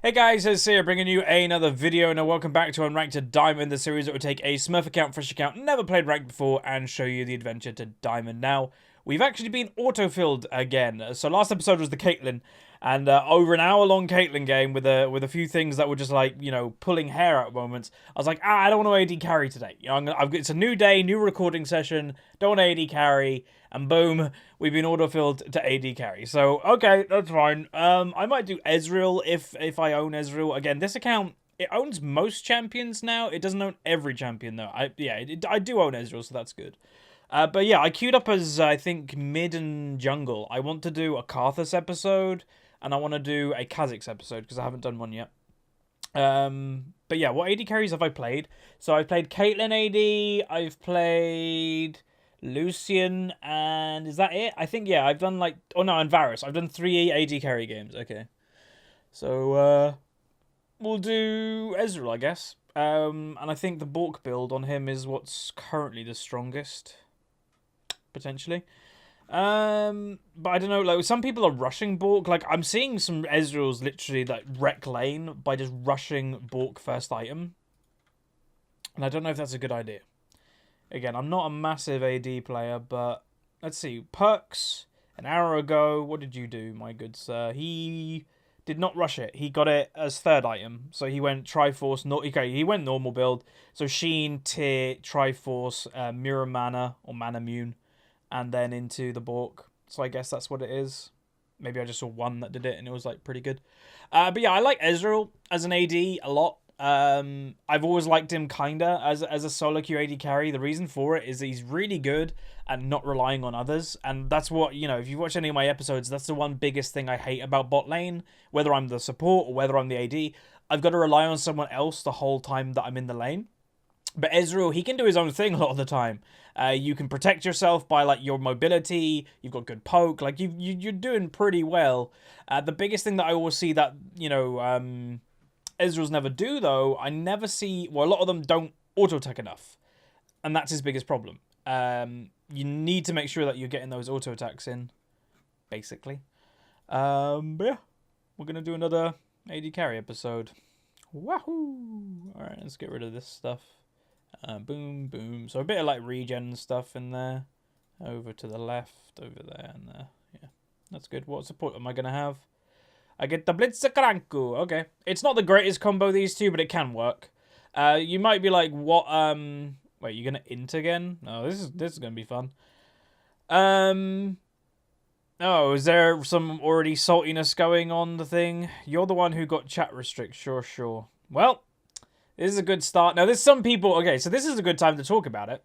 Hey guys, it's here bringing you another video, and welcome back to Unranked Diamond, the series that will take a Smurf account, fresh account, never played ranked before, and show you the adventure to Diamond. Now, we've actually been auto-filled again. So last episode was the Caitlyn, and over an hour-long Caitlyn game with a few things that were just like, you know, pulling hair out moments. I was like, I don't want to AD carry today. You know, it's a new day, new recording session. Don't want to AD carry. And boom, we've been auto-filled to AD carry. So, okay, that's fine. I might do EZREAL if I own EZREAL. Again, this account, it owns most champions now. It doesn't own every champion, though. I do own EZREAL, so that's good. But yeah, I queued up as, I think, mid and jungle. I want to do a Karthus episode, and I want to do a Kha'Zix episode, because I haven't done one yet. But yeah, what AD carries have I played? So I've played Caitlyn AD, I've played Lucian, and is that it? I think, yeah, I've done like, oh no, and Varus. I've done 3 AD carry games, okay. So, we'll do EZREAL, I guess. And I think the Bork build on him is what's currently the strongest, potentially. But I don't know, like, some people are rushing Bork. Like, I'm seeing some EZREALs literally, like, wreck lane by just rushing Bork first item. And I don't know if that's a good idea. Again, I'm not a massive AD player, but let's see. Perks, an hour ago, what did you do, my good sir? He did not rush it. He got it as third item. So he went Triforce, okay, he went normal build. So Sheen, Tear, Triforce, Mirror Mana, or Mana Mune, and then into the Bork. So I guess that's what it is. Maybe I just saw one that did it, and it was, like, pretty good. But yeah, I like EZREAL as an AD a lot. I've always liked him kinda as a SoloQ AD carry. The reason for it is that he's really good at not relying on others, and that's what, you know, if you watch any of my episodes, that's the one biggest thing I hate about bot lane, whether I'm the support or whether I'm the AD. I've got to rely on someone else the whole time that I'm in the lane. But EZREAL, he can do his own thing a lot of the time. You can protect yourself by, like, your mobility. You've got good poke. Like, you're doing pretty well. The biggest thing that I always see that, you know, EZREALs never do, though, I never see, well, a lot of them don't auto-attack enough. And that's his biggest problem. You need to make sure that you're getting those auto-attacks in, basically. But yeah, we're going to do another AD carry episode. Wahoo! Alright, let's get rid of this stuff. Boom, boom. So a bit of, like, regen stuff in there. Over to the left, over there, and there. Yeah, that's good. What support am I going to have? I get the Blitzkranku. Okay. It's not the greatest combo, these two, but it can work. You might be like, what, wait, you're going to int again? No, this is going to be fun. Oh, is there some already saltiness going on the thing? You're the one who got chat restrict. Sure. Well, this is a good start. Now, there's some people, okay, so this is a good time to talk about it.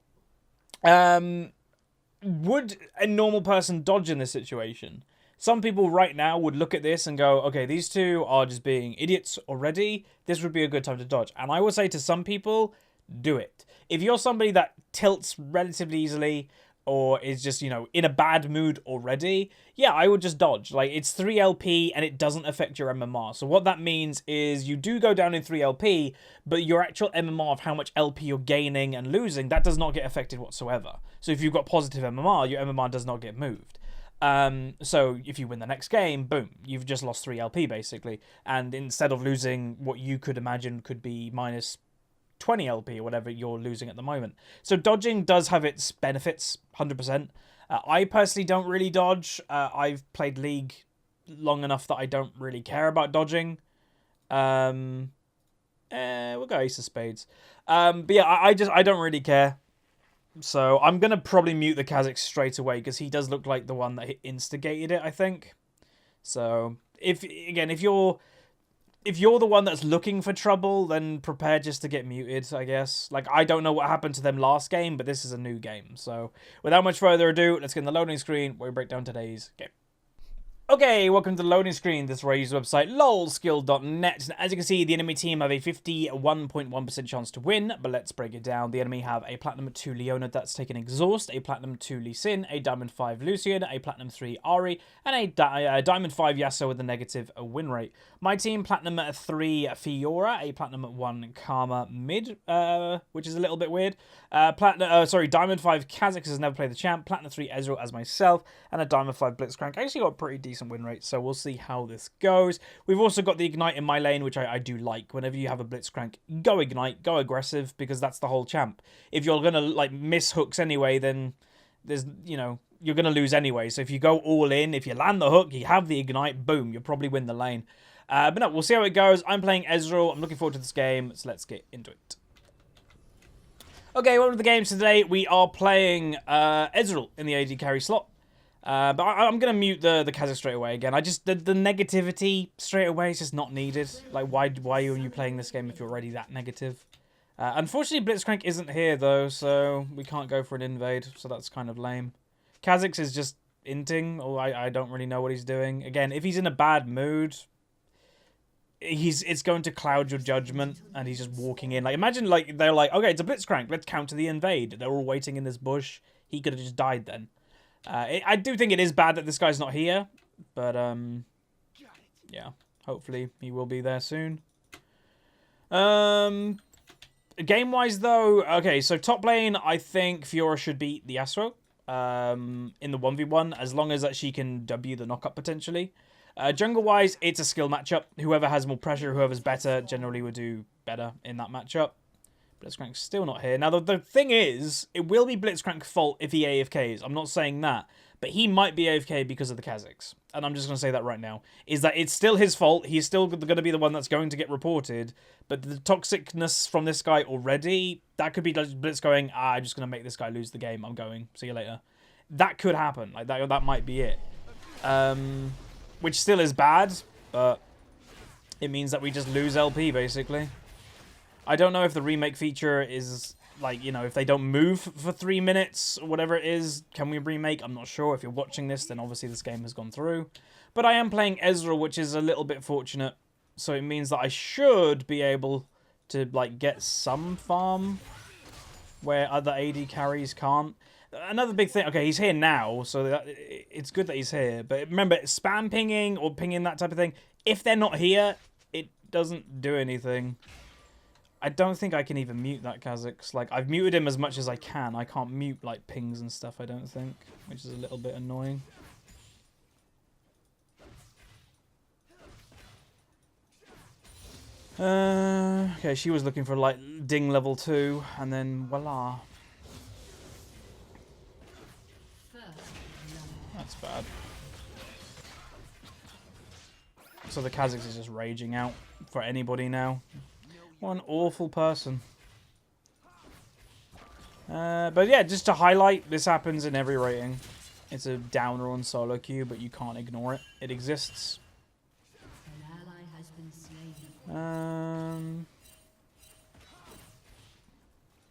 Would a normal person dodge in this situation? Some people right now would look at this and go, okay, these two are just being idiots already. This would be a good time to dodge. And I would say to some people, do it. If you're somebody that tilts relatively easily or is just, you know, in a bad mood already, yeah, I would just dodge. Like, it's 3 LP and it doesn't affect your MMR. So what that means is you do go down in 3 LP, but your actual MMR of how much LP you're gaining and losing, that does not get affected whatsoever. So if you've got positive MMR, your MMR does not get moved. So if you win the next game, boom, you've just lost 3 LP basically. And instead of losing what you could imagine could be minus 20 LP or whatever you're losing at the moment. So dodging does have its benefits, 100%. I personally don't really dodge. I've played League long enough that I don't really care about dodging. We'll go Ace of Spades. But yeah, I don't really care. So I'm going to probably mute the Kha'Zix straight away because he does look like the one that instigated it, I think. So if you're the one that's looking for trouble, then prepare just to get muted, I guess. Like, I don't know what happened to them last game, but this is a new game. So without much further ado, let's get in the loading screen where we break down today's game. Okay, welcome to the loading screen. This is where I use the website lolskill.net. And as you can see, the enemy team have a 51.1% chance to win, but let's break it down. The enemy have a Platinum 2 Leona that's taken Exhaust, a Platinum 2 Lee Sin, a Diamond 5 Lucian, a Platinum 3 Ari, and a Diamond 5 Yasuo with a negative win rate. My team, Platinum 3 Fiora, a Platinum 1 Karma mid, which is a little bit weird. Diamond 5 Kha'Zix has never played the champ, Platinum 3 EZREAL as myself, and a Diamond 5 Blitzcrank. I actually got a pretty decent decent win rate. So we'll see how this goes. We've also got the Ignite in my lane, which I do like. Whenever you have a Blitzcrank, go Ignite, go aggressive, because that's the whole champ. If you're going to like miss hooks anyway, then there's, you know, you're going to lose anyway. So if you go all in, if you land the hook, you have the Ignite, boom, you'll probably win the lane. But no, we'll see how it goes. I'm playing EZREAL. I'm looking forward to this game. So let's get into it. Okay, welcome to the games today. We are playing EZREAL in the AD carry slot. But I'm going to mute the Kazakh straight away again. The negativity straight away is just not needed. Like, why are you playing this game if you're already that negative? Unfortunately, Blitzcrank isn't here, though, so we can't go for an invade. So that's kind of lame. Kazakh is just inting, or I don't really know what he's doing. Again, if he's in a bad mood, it's going to cloud your judgment, and he's just walking in. Like, imagine, like, they're like, okay, it's a Blitzcrank, let's counter the invade. They're all waiting in this bush. He could have just died then. I do think it is bad that this guy's not here, but, yeah, hopefully he will be there soon. Game-wise, though, okay, so top lane, I think Fiora should beat the Astro in the 1v1, as long as that she can W the knockup, potentially. Jungle-wise, it's a skill matchup. Whoever has more pressure, whoever's better, generally will do better in that matchup. Blitzcrank's still not here. Now, the thing is, it will be Blitzcrank's fault if he AFKs. I'm not saying that. But he might be AFK because of the Kazakhs. And I'm just going to say that right now. Is that it's still his fault. He's still going to be the one that's going to get reported. But the toxicness from this guy already, that could be Blitz going, I'm just going to make this guy lose the game. I'm going. See you later. That could happen. Like that might be it. Which still is bad. But it means that we just lose LP, basically. I don't know if the remake feature is, like, you know, if they don't move for 3 minutes or whatever it is, can we remake? I'm not sure. If you're watching this, then obviously this game has gone through. But I am playing EZREAL, which is a little bit fortunate. So it means that I should be able to, like, get some farm where other AD carries can't. Another big thing, okay, he's here now, so it's good that he's here. But remember, spam pinging or pinging, that type of thing, if they're not here, it doesn't do anything. I don't think I can even mute that Kazakhs. Like, I've muted him as much as I can. I can't mute, like, pings and stuff, I don't think. Which is a little bit annoying. Okay, she was looking for, like, ding level 2. And then, voila. That's bad. So the Kazakhs is just raging out for anybody now. What an awful person. But yeah, just to highlight, this happens in every rating. It's a downer on SoloQ, but you can't ignore it. It exists. So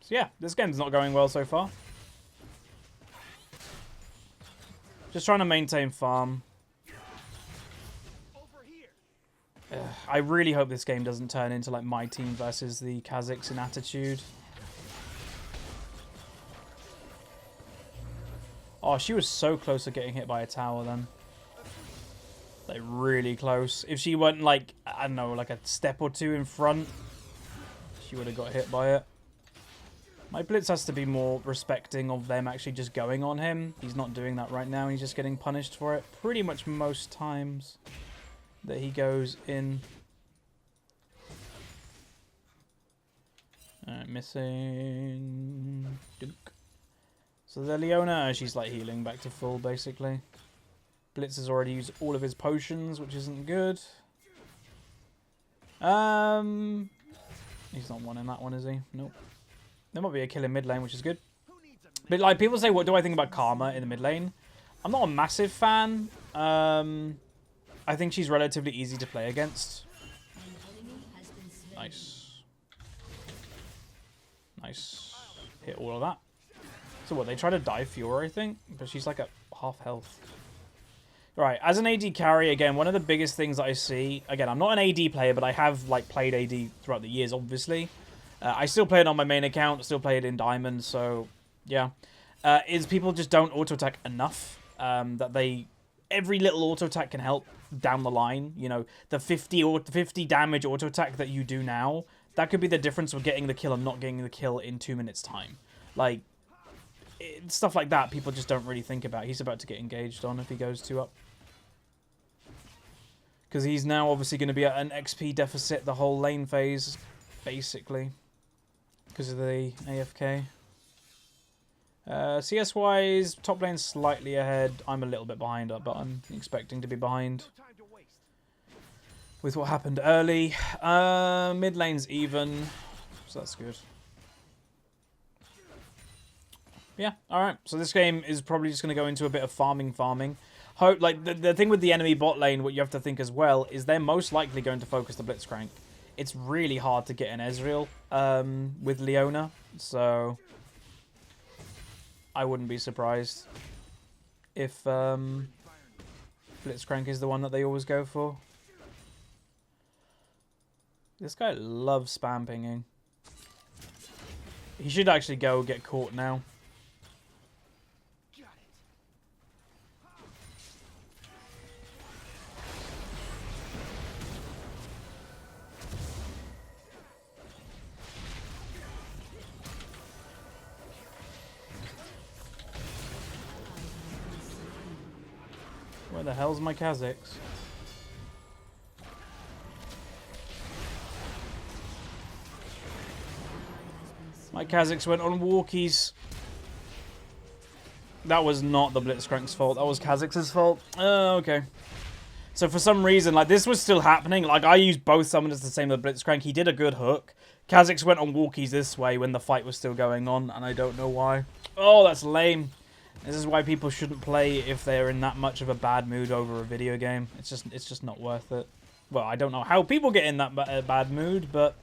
yeah, this game's not going well so far. Just trying to maintain farm. I really hope this game doesn't turn into like my team versus the Kazakhs in attitude. Oh, she was so close to getting hit by a tower then. Like, really close. If she went like, I don't know, like a step or two in front, she would have got hit by it. My Blitz has to be more respecting of them actually just going on him. He's not doing that right now. He's just getting punished for it pretty much most times that he goes in. Alright, missing. Dunk. So the Leona, she's like healing back to full basically. Blitz has already used all of his potions, which isn't good. He's not one in that one, is he? Nope. There might be a kill in mid lane, which is good. But like, people say, what do I think about Karma in the mid lane? I'm not a massive fan. I think she's relatively easy to play against. Nice. Nice. Hit all of that. So what, they try to dive Fiora, I think? But she's like at half health. Right, as an AD carry, again, one of the biggest things that I see... Again, I'm not an AD player, but I have like played AD throughout the years, obviously. I still play it on my main account, still play it in Diamond, so yeah. Is people just don't auto-attack enough. That they... Every little auto-attack can help down the line. You know, the 50 damage auto-attack that you do now, that could be the difference of getting the kill and not getting the kill in 2 minutes' time. Like, stuff like that people just don't really think about. He's about to get engaged on if he goes 2 up. Because he's now obviously going to be at an XP deficit the whole lane phase, basically. Because of the AFK. CS-wise, top lane's slightly ahead. I'm a little bit behind, but I'm expecting to be behind with what happened early. Mid lane's even, so that's good. Yeah, alright. So this game is probably just going to go into a bit of farming. Hope, like, the thing with the enemy bot lane, what you have to think as well, is they're most likely going to focus the Blitzcrank. It's really hard to get an Ezreal with Leona, so I wouldn't be surprised if Blitzcrank is the one that they always go for. This guy loves spam pinging. He should actually go get caught now. Where the hell's my Kha'Zix? My Kha'Zix went on walkies. That was not the Blitzcrank's fault. That was Kha'Zix's fault. Okay. So for some reason, like, this was still happening. Like, I used both summoners the same as the Blitzcrank. He did a good hook. Kha'Zix went on walkies this way when the fight was still going on, and I don't know why. Oh, that's lame. This is why people shouldn't play if they're in that much of a bad mood over a video game. It's just not worth it. Well, I don't know how people get in that bad mood, but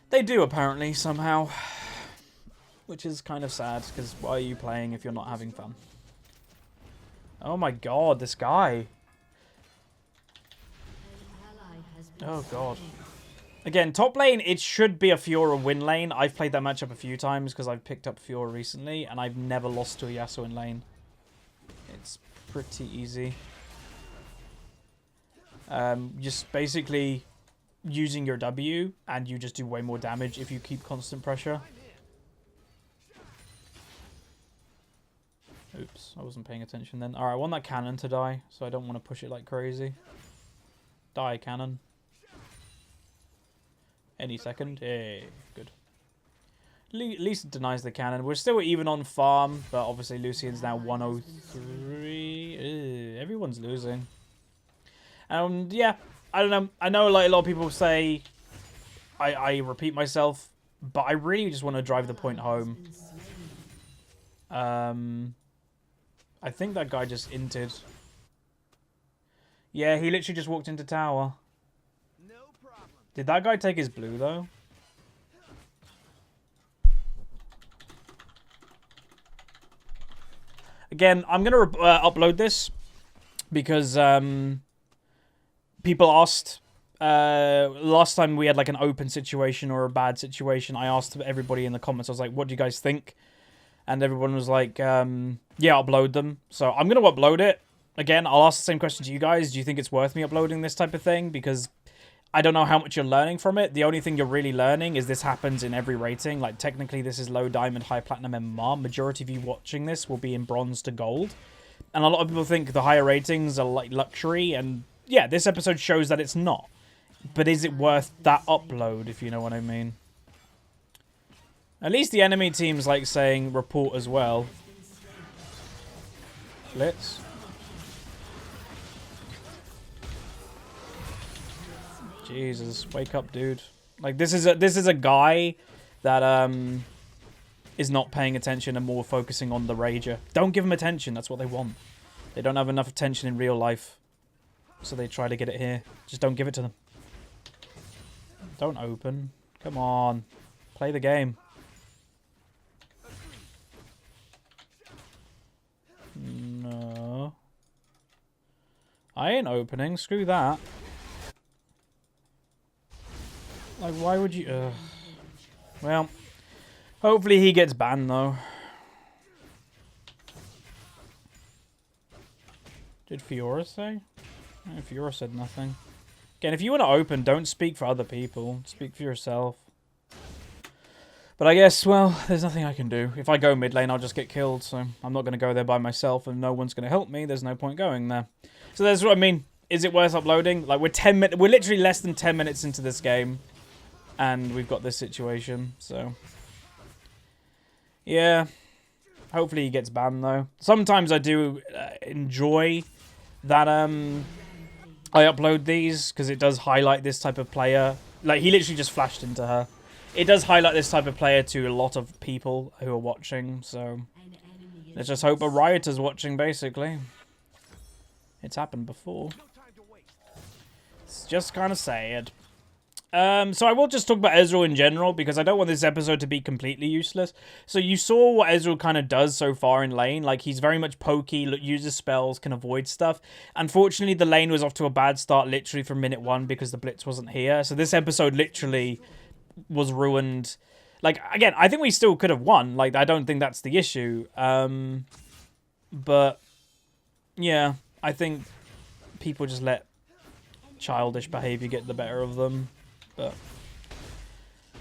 they do apparently somehow. Which is kind of sad, because why are you playing if you're not having fun? Oh my god, this guy. Oh god. Again, top lane, it should be a Fiora win lane. I've played that matchup a few times because I've picked up Fiora recently, and I've never lost to a Yasuo in lane. It's pretty easy. Just basically using your W, and you just do way more damage if you keep constant pressure. Oops, I wasn't paying attention then. Alright, I want that cannon to die, so I don't want to push it like crazy. Die, cannon. Any second. Hey, good. At least it denies the cannon. We're still even on farm, but obviously Lucian's now 103. Everyone's losing. Yeah, I don't know. I know, like, a lot of people say I repeat myself, but I really just want to drive the point home. I think that guy just inted. Yeah, he literally just walked into tower. Did that guy take his blue, though? Again, I'm going to upload this because people asked. Last time we had like an open situation or a bad situation, I asked everybody in the comments, I was like, what do you guys think? And everyone was like, yeah, upload them. So I'm going to upload it. Again, I'll ask the same question to you guys. Do you think it's worth me uploading this type of thing? Because I don't know how much you're learning from it. The only thing you're really learning is this happens in every rating. Like, technically, this is low diamond, high platinum MMR. Majority of you watching this will be in bronze to gold. And a lot of people think the higher ratings are like luxury. And yeah, this episode shows that it's not. But is it worth that upload, if you know what I mean? At least the enemy team's like saying report as well. Blitz. Jesus, wake up, dude. Like, this is a guy that is not paying attention and more focusing on the rager. Don't give him attention. That's what they want. They don't have enough attention in real life, so they try to get it here. Just don't give it to them. Don't open. Come on, play the game. No, I ain't opening. Screw that. Like, why would you... Well, hopefully he gets banned, though. Did Fiora say? No, Fiora said nothing. Again, if you want to open, don't speak for other people. Speak for yourself. But I guess, well, there's nothing I can do. If I go mid lane, I'll just get killed, so I'm not going to go there by myself, and no one's going to help me. There's no point going there. So that's what I mean. Is it worth uploading? Like, we're literally less than 10 minutes into this game, and we've got this situation, so... Yeah. Hopefully he gets banned, though. Sometimes I do enjoy that I upload these, because it does highlight this type of player. Like, he literally just flashed into her. It does highlight this type of player to a lot of people who are watching, so... Let's just hope a rioter's watching, basically. It's happened before. It's just kind of sad. So I will just talk about EZREAL in general, because I don't want this episode to be completely useless. So you saw what EZREAL kind of does so far in lane. Like, he's very much pokey, uses spells, can avoid stuff. Unfortunately, the lane was off to a bad start literally from minute 1 because the blitz wasn't here. So this episode literally was ruined. Like, again, I think we still could have won. Like, I don't think that's the issue. But, yeah, I think people just let childish behavior get the better of them. But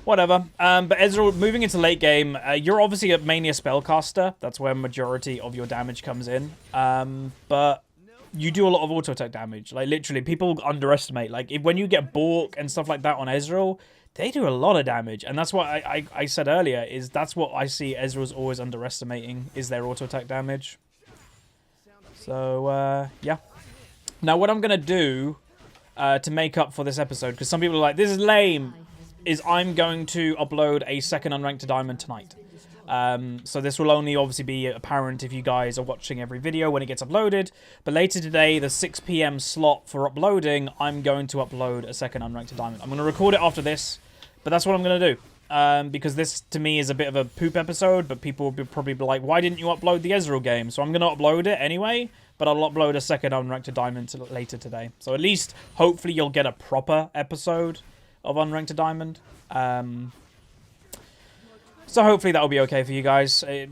whatever. But EZREAL, moving into late game, you're obviously mainly a spellcaster. That's where majority of your damage comes in. But you do a lot of auto attack damage. Like, literally, people underestimate. Like, when you get Bork and stuff like that on EZREAL, they do a lot of damage. And that's what I said earlier, is that's what I see EZREAL's always underestimating, is their auto attack damage. So, yeah. Now, what I'm going to do... to make up for this episode, because some people are like, this is lame, is I'm going to upload a second Unranked Diamond tonight. So this will only obviously be apparent if you guys are watching every video when it gets uploaded. But later today, the 6 PM slot for uploading, I'm going to upload a second Unranked Diamond. I'm going to record it after this, but that's what I'm going to do. Because this, to me, is a bit of a poop episode, but people will probably be like, why didn't you upload the EZREAL game? So I'm going to upload it anyway. But I'll upload a second Unranked Diamond later today. So at least, hopefully, you'll get a proper episode of Unranked Diamond. So hopefully that'll be okay for you guys. It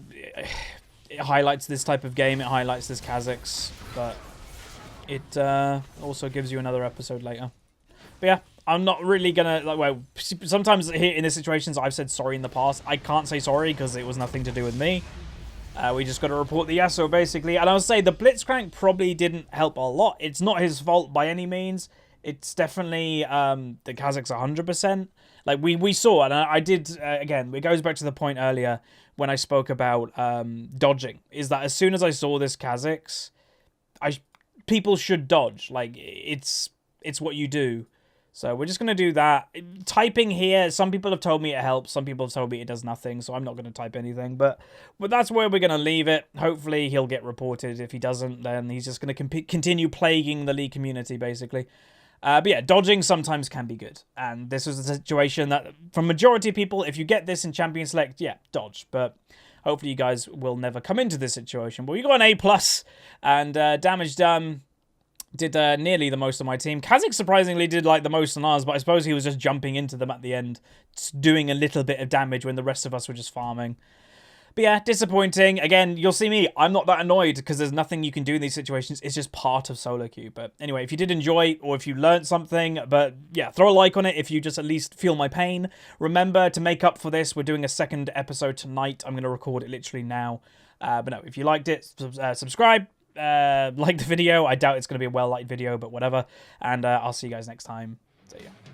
highlights this type of game. It highlights this Kha'Zix. But it also gives you another episode later. But yeah, I'm not really going to... Well, sometimes here in these situations, I've said sorry in the past. I can't say sorry because it was nothing to do with me. We just got to report the Yasuo, basically. And I'll say the Blitzcrank probably didn't help a lot. It's not his fault by any means. It's definitely the Kha'Zix 100%. Like, we saw, and I did, again, it goes back to the point earlier when I spoke about dodging, is that as soon as I saw this Kha'Zix, people should dodge. Like, it's what you do. So we're just going to do that. Typing here, some people have told me it helps. Some people have told me it does nothing. So I'm not going to type anything. But that's where we're going to leave it. Hopefully he'll get reported. If he doesn't, then he's just going to continue plaguing the League community, basically. But yeah, dodging sometimes can be good. And this was a situation that, from majority of people, if you get this in Champion Select, yeah, dodge. But hopefully you guys will never come into this situation. But we got an A+, and damage done. Did nearly the most on my team. Kha'Zix surprisingly did like the most on ours, but I suppose he was just jumping into them at the end, doing a little bit of damage when the rest of us were just farming. But yeah, disappointing. Again, you'll see me. I'm not that annoyed because there's nothing you can do in these situations. It's just part of SoloQ. But anyway, if you did enjoy or if you learned something, but yeah, throw a like on it if you just at least feel my pain. Remember, to make up for this, we're doing a second episode tonight. I'm going to record it literally now. But no, if you liked it, subscribe. Like the video. I doubt it's going to be a well-liked video, but whatever. And I'll see you guys next time. See ya.